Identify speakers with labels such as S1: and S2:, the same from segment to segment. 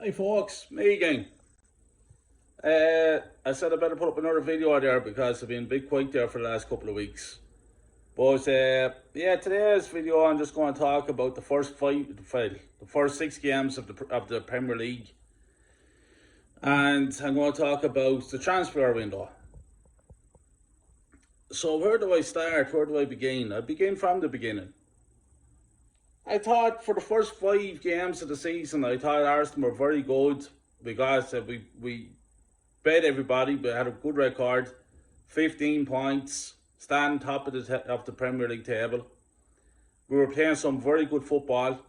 S1: Hey folks, me again. I said I better put up another video there because I've been a bit quiet there for the last couple of weeks. But yeah, today's video I'm just going to talk about the first 6 games of the Premier League, and I'm going to talk about the transfer window. So where do I start? Where do I begin? I begin from the beginning. I thought for the first 5 games of the season, I thought Arsenal were very good because we bet everybody. We had a good record, 15 points, stand top of the Premier League table. We were playing some very good football.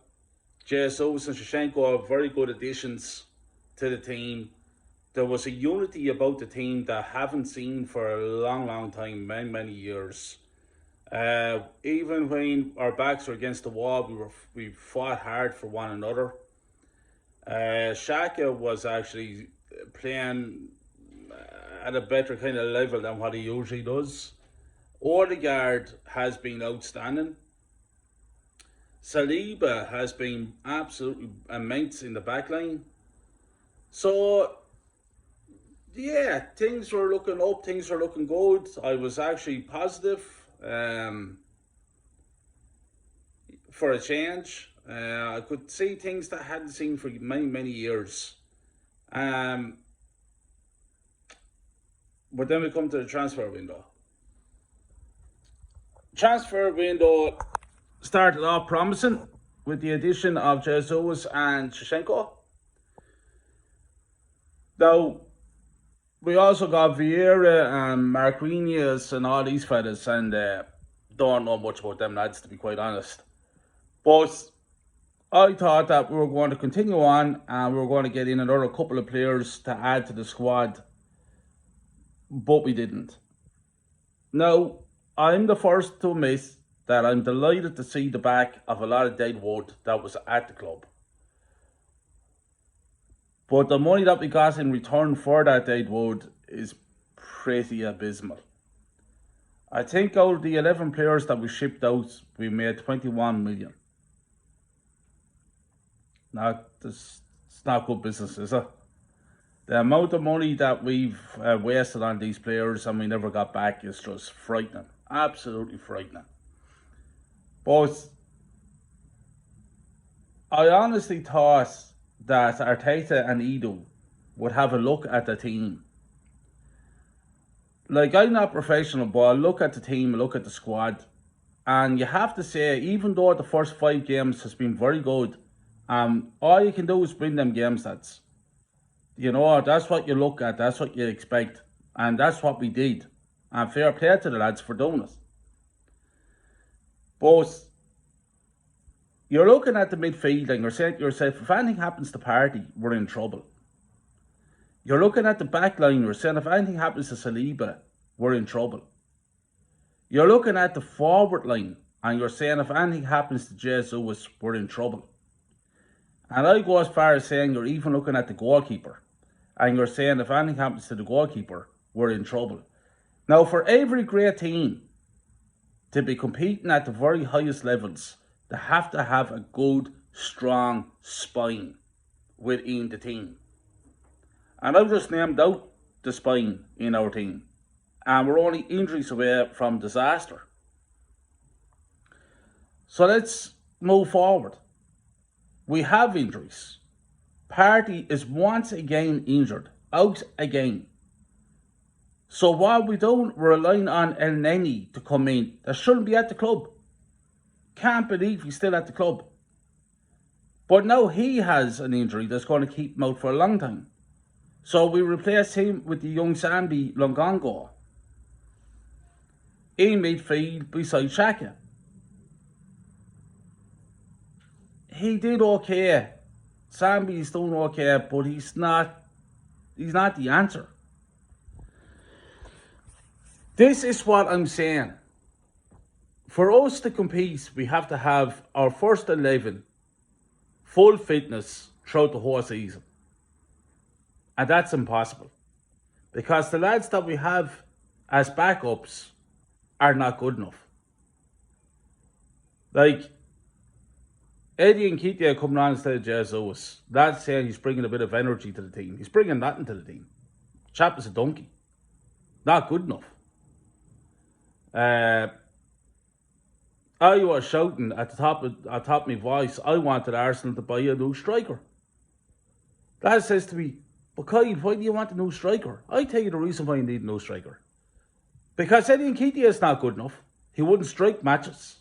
S1: Jesus and Zinchenko are very good additions to the team. There was a unity about the team that I haven't seen for a long time, many years. Even when our backs were against the wall, we fought hard for one another. Xhaka was actually playing at a better kind of level than what he usually does. Odegaard has been outstanding. Saliba has been absolutely immense in the backline. So yeah, things were looking up, things were looking good. I was actually positive for a change. I could see things that I hadn't seen for many years. But then we come to the transfer window. Transfer window started off promising with the addition of Jesus and Zinchenko. Now, we also got Vieira and Marquinhos and all these fellas, and don't know much about them lads, to be quite honest. But I thought that we were going to continue on and we were going to get in another couple of players to add to the squad, but we didn't. Now, I'm the first to admit that I'm delighted to see the back of a lot of dead wood that was at the club. But the money that we got in return for that dead wood is pretty abysmal. I think out of the 11 players that we shipped out, we made 21 million. Now, it's not good business, is it? The amount of money that we've wasted on these players and we never got back is just frightening. Absolutely frightening. But I honestly thought that Arteta and Edu would have a look at the team. Like, I'm not professional, but I look at the team, I look at the squad, and you have to say, even though the first 5 games has been very good, all you can do is win them games. That's what you look at, that's what you expect, and that's what we did. And fair play to the lads for doing it. But you're looking at the midfield and you're saying to yourself, if anything happens to Partey, we're in trouble. You're looking at the back line, you're saying, if anything happens to Saliba, we're in trouble. You're looking at the forward line and you're saying, if anything happens to Jesus, we're in trouble. And I go as far as saying, you're even looking at the goalkeeper and you're saying, if anything happens to the goalkeeper, we're in trouble. Now, for every great team to be competing at the very highest levels, they have to have a good, strong spine within the team. And I've just named out the spine in our team. And we're only injuries away from disaster. So let's move forward. We have injuries. Partey is once again injured, out again. So while we don't rely on El Neni to come in, that shouldn't be at the club. Can't believe he's still at the club. But now he has an injury that's going to keep him out for a long time. So we replace him with the young Sambi Longongo in midfield beside Xhaka. He did okay. Sambi's doing okay, but he's not the answer. This is what I'm saying. For us to compete, we have to have our first 11 full fitness throughout the whole season. And that's impossible. Because the lads that we have as backups are not good enough. Like, Eddie Nketiah coming on instead of Jesus. That's saying he's bringing a bit of energy to the team. He's bringing nothing to the team. Chap is a donkey. Not good enough. I was shouting at the top of my voice, I wanted Arsenal to buy a new striker. That says to me, but Kyle, why do you want a new striker? I tell you the reason why you need a new striker. Because Eddie Nketiah is not good enough. He wouldn't strike matches.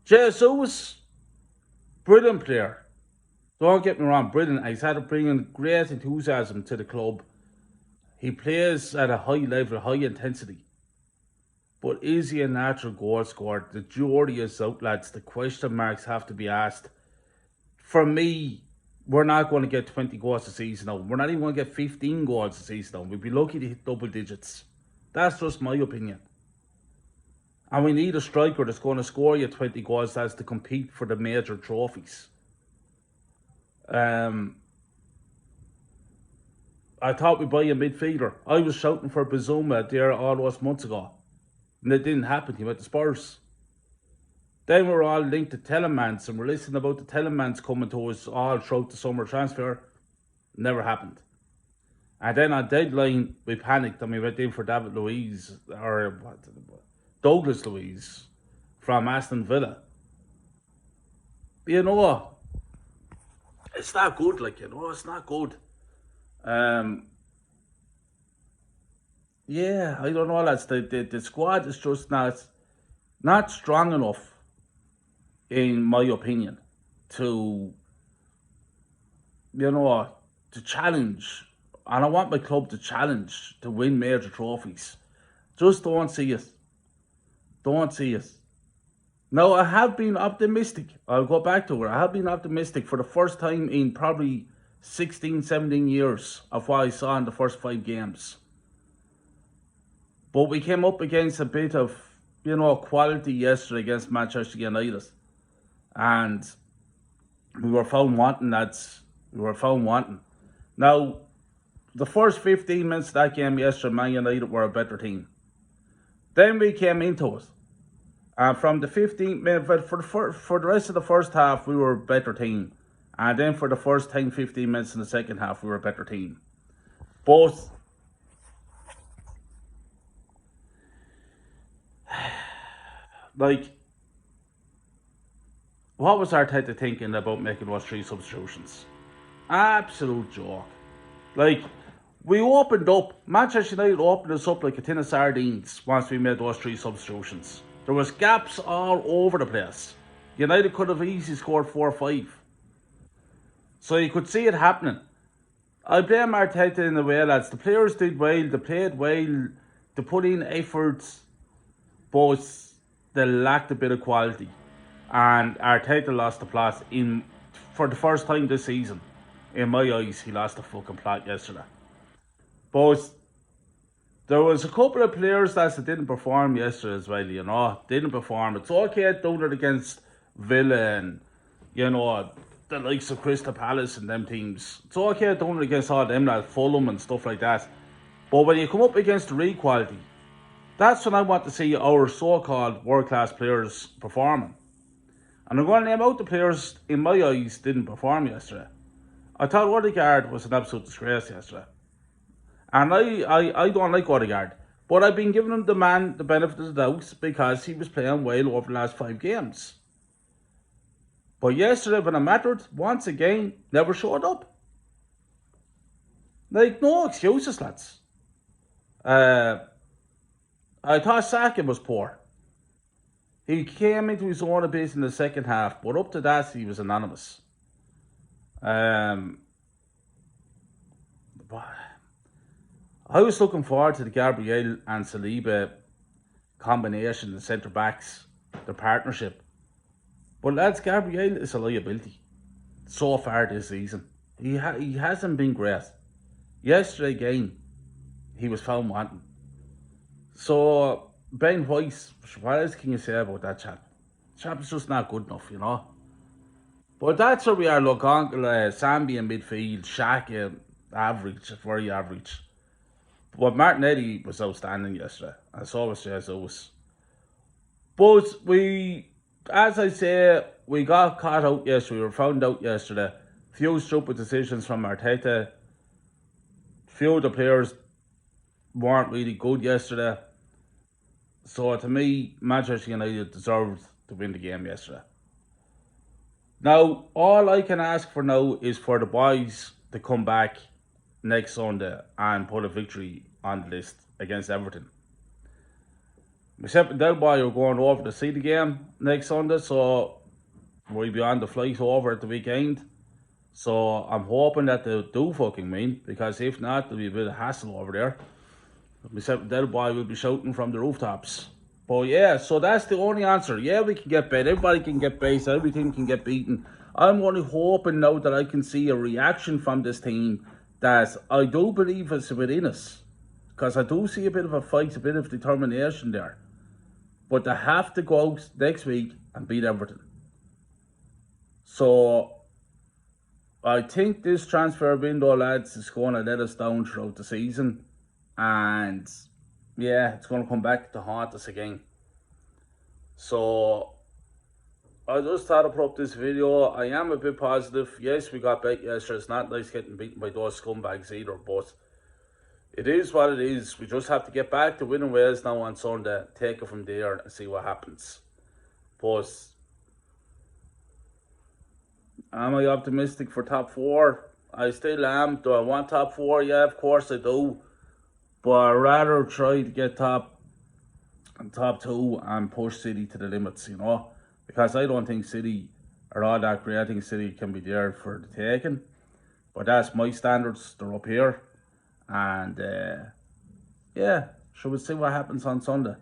S1: Jesus, brilliant player. Don't get me wrong, brilliant. He's had to bring in great enthusiasm to the club. He plays at a high level, high intensity. But is he a natural goal scorer? The jury is out, lads. The question marks have to be asked. For me, we're not going to get 20 goals a season now. We're not even going to get 15 goals a season now. We'd be lucky to hit double digits. That's just my opinion. And we need a striker that's going to score you 20 goals as to compete for the major trophies. I thought we'd buy a midfielder. I was shouting for Bazuma there all those months ago. And it didn't happen. He went to Spurs. Then we're all linked to Telemans, and we're listening about the Telemans coming to us all throughout the summer transfer. Never happened. And then on deadline, we panicked and we went in for David Luiz, or Douglas Luiz, from Aston Villa. You know, it's not good, it's not good. Yeah, I don't know, lads. The squad is just not strong enough, in my opinion, to challenge. And I want my club to challenge to win major trophies. Just don't see it. Don't see it. Now, I have been optimistic. I'll go back to it. I have been optimistic for the first time in probably 16, 17 years of what I saw in the first 5 games. But we came up against a bit of, quality yesterday against Manchester United. And we were found wanting, lads. We were found wanting. Now, the first 15 minutes of that game yesterday, Man United were a better team. Then we came into it. And from the 15th minute, for the rest of the first half, we were a better team. And then for the first 10, 15 minutes in the second half, we were a better team. But what was Arteta thinking about making those 3 substitutions? Absolute joke. We opened up, Manchester United opened us up like a tin of sardines once we made those 3 substitutions. There was gaps all over the place. United could have easily scored 4 or 5. So you could see it happening. I blame Arteta in a way, lads. The players did well, they played well, they put in efforts, but they lacked a bit of quality. And Arteta lost the plot for the first time this season. In my eyes, he lost the fucking plot yesterday. But there was a couple of players that didn't perform yesterday as well, didn't perform. It's okay doing it against Villa and, the likes of Crystal Palace and them teams. It's okay doing it against all them, like Fulham and stuff like that. But when you come up against the real quality, that's when I want to see our so-called world-class players performing. And I'm going to name out the players, in my eyes, didn't perform yesterday. I thought Odegaard was an absolute disgrace yesterday. And I don't like Odegaard. But I've been giving him the benefit of the doubt because he was playing well over the last 5 games. But yesterday, when it mattered, once again, never showed up. No excuses, lads. I thought Saka was poor. He came into his own a bit in the second half, but up to that, he was anonymous. I was looking forward to the Gabriel and Saliba combination, the centre backs, the partnership. But lads, Gabriel is a liability so far this season. He hasn't been great. Yesterday again, he was found wanting. So Ben White, what else can you say about that chap? Chap is just not good enough, But that's where we are. Look, Uncle Sambi in midfield, Shaq average, very average. But Martinelli was outstanding yesterday, and so was Jesus. But we as I say, we got caught out yesterday. We were found out yesterday. Few stupid decisions from Arteta. Few of the players weren't really good yesterday. So to me, Manchester United deserved to win the game yesterday. Now, all I can ask for now is for the boys to come back next Sunday and put a victory on the list against Everton. Myself and Del Boy are going over to see the game next Sunday, so we'll be on the flight over at the weekend. So I'm hoping that they do fucking win, because if not, there'll be a bit of hassle over there. Myself and Del Boy will be shouting from the rooftops. But yeah, so that's the only answer. Yeah, we can get bet. Everybody can get based. Everything can get beaten. I'm only hoping now that I can see a reaction from this team that I do believe is within us. Because I do see a bit of a fight, a bit of determination there. But they have to go out next week and beat Everton. So I think this transfer window, lads, is going to let us down throughout the season. And yeah, it's going to come back to haunt us again. So I just thought I'd put up this video. I am a bit positive. Yes, we got beat yesterday. It's not nice getting beaten by those scumbags either, but it is what it is. We just have to get back to winning ways now on Sunday, take it from there and see what happens. But am I optimistic for top 4? I still am. Do I want top 4? Yeah, of course I do. But I'd rather try to get top 2 and push City to the limits, you know. Because I don't think City are all that great. I think City can be there for the taking. But that's my standards. They're up here. And yeah, so we'll see what happens on Sunday.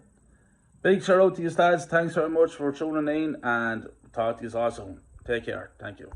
S1: Big shout out to you, lads. Thanks very much for tuning in, and talk to you all soon. Take care. Thank you.